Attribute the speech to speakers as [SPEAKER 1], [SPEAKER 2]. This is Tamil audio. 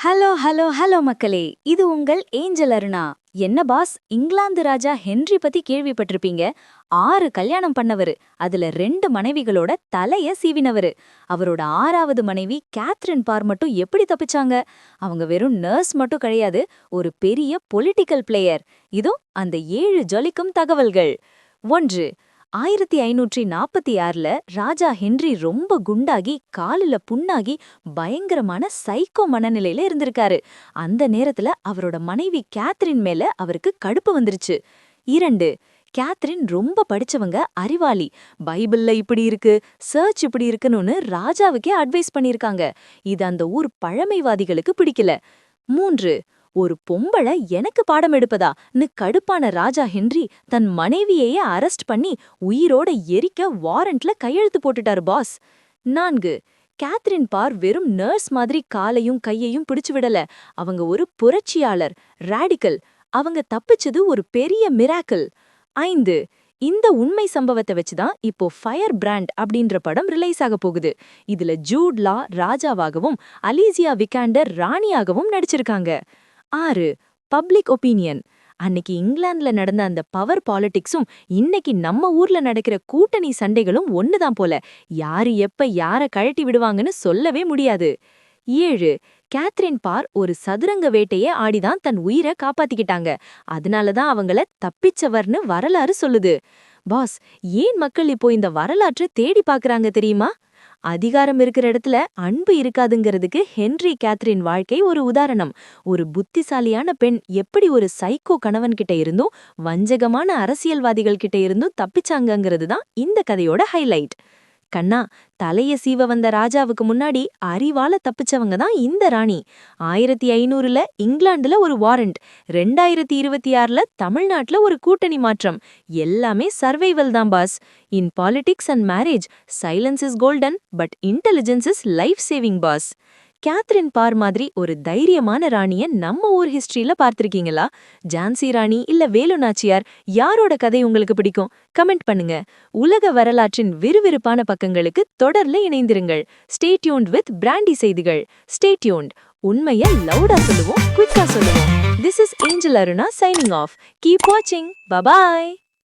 [SPEAKER 1] ஹலோ ஹலோ ஹலோ மக்களே, இது உங்கள் ஏஞ்சல் அருணா. என்ன பாஸ், இங்கிலாந்து ராஜா ஹென்றி பத்தி கேள்விப்பட்டிருப்பீங்க. 6 கல்யாணம் பண்ணவரு, அதுல 2 மனைவிகளோட தலைய சீவினவரு. அவரோட 6வது மனைவி கேத்ரின் பார் மட்டும் எப்படி தப்பிச்சாங்க? அவங்க வெறும் நர்ஸ் மட்டும் கிடையாது, ஒரு பெரிய பொலிட்டிக்கல் பிளேயர். இதோ அந்த 7 ஜொலிக்கும் தகவல்கள். 1. 1546ல ராஜா ஹென்றி ரொம்ப குண்டாகி காலில புண்ணாகி பயங்கரமான சைக்கோ மனநிலையில இருந்திருக்காரு. அந்த நேரத்துல அவரோட மனைவி கேத்ரின் மேல அவருக்கு கடுப்பு வந்துருச்சு. 2. கேத்ரின் ரொம்ப படிச்சவங்க, அறிவாளி. பைபிள்ல இப்படி இருக்கு, சர்ச் இப்படி இருக்குன்னு ராஜாவுக்கே அட்வைஸ் பண்ணிருக்காங்க. இது அந்த ஊர் பழமைவாதிகளுக்கு பிடிக்கல. 3. ஒரு பொம்பள எனக்கு பாடம் எடுப்பதான்னு கடுப்பான ராஜா ஹென்றி தன் மனைவியையே அரெஸ்ட் பண்ணி உயிரோட எரிக்க வாரண்ட்ல கையெழுத்து போட்டுட்டாரு பாஸ். 4. கேத்ரின் பார் வெறும் நர்ஸ் மாதிரி காலையும் கையையும் பிடிச்சு விடல. அவங்க ஒரு புரட்சியாளர், ராடிக்கல். அவங்க தப்பிச்சது ஒரு பெரிய மிராக்கிள். 5. இந்த உண்மை சம்பவத்தை வச்சுதான் இப்போ ஃபயர் பிராண்ட் அப்படின்ற படம் ரிலீஸ் ஆக போகுது. இதுல ஜூட் லா ராஜாவாகவும் அலீசியா விகாண்டர் ராணியாகவும் நடிச்சிருக்காங்க. 6. Public opinion. அன்னைக்கு இங்கிலாந்துல நடந்த அந்த பவர் பாலிடிக்ஸும் இன்னைக்கு நம்ம ஊர்ல நடக்கிற கூட்டணி சண்டைகளும் ஒண்ணுதான் போல. யாரு எப்ப யார கழட்டி விடுவாங்கன்னு சொல்லவே முடியாது. 7. கேத்ரின் பார் ஒரு சதுரங்க வேட்டையே ஆடிதான் தன் உயிரை காப்பாத்திக்கிட்டாங்க. அதனாலதான் அவங்கள தப்பிச்சவர்னு வரலாறு சொல்லுது. பாஸ், ஏன் மக்கள் இப்போ இந்த வரலாற்றை தேடி பாக்குறாங்க தெரியுமா? அதிகாரம் இருக்கிற இடத்துல அன்பு இருக்காதுங்கிறதுக்கு ஹென்றி கேத்ரின் வாழ்க்கை ஒரு உதாரணம். ஒரு புத்திசாலியான பெண் எப்படி ஒரு சைக்கோ கணவன் கிட்ட இருந்தும் வஞ்சகமான அரசியல்வாதிகள் கிட்ட இருந்தும் தப்பிச்சாங்கங்கிறது தான் இந்த கதையோட ஹைலைட். கண்ணா, தலைய சீவ வந்த ராஜாவுக்கு முன்னாடி அறிவால தப்பிச்சவங்க தான் இந்த ராணி. 1500ல இங்கிலாந்துல ஒரு வாரண்ட், 2026ல தமிழ்நாட்டுல ஒரு கூட்டணி மாற்றம். எல்லாமே சர்வைவல் தான் boss. In politics and marriage, silence is golden, but intelligence is life saving boss. Catherine Parr மாதிரி ஒரு தைரியமான ராணிய நம்ம ஊர் ஹிஸ்டரியில பார்த்திருக்கீங்களா? ஜான்சி ராணி இல்ல வேலு நாச்சியார், யாரோட கதை உங்களுக்கு பிடிக்கும்? கமெண்ட் பண்ணுங்க. உலக வரலாற்றின் விறுவிறுப்பான பக்கங்களுக்கு தொடர்ல இணைந்திருங்கள். ஸ்டே டியூன்ட் வித் பிராண்டி செய்திகள். Stay tuned. உண்மைய லவுடா சொல்லுவோம், குயிக்கா சொல்லுவோம். This is Angel Aruna signing off. Keep watching. Bye bye.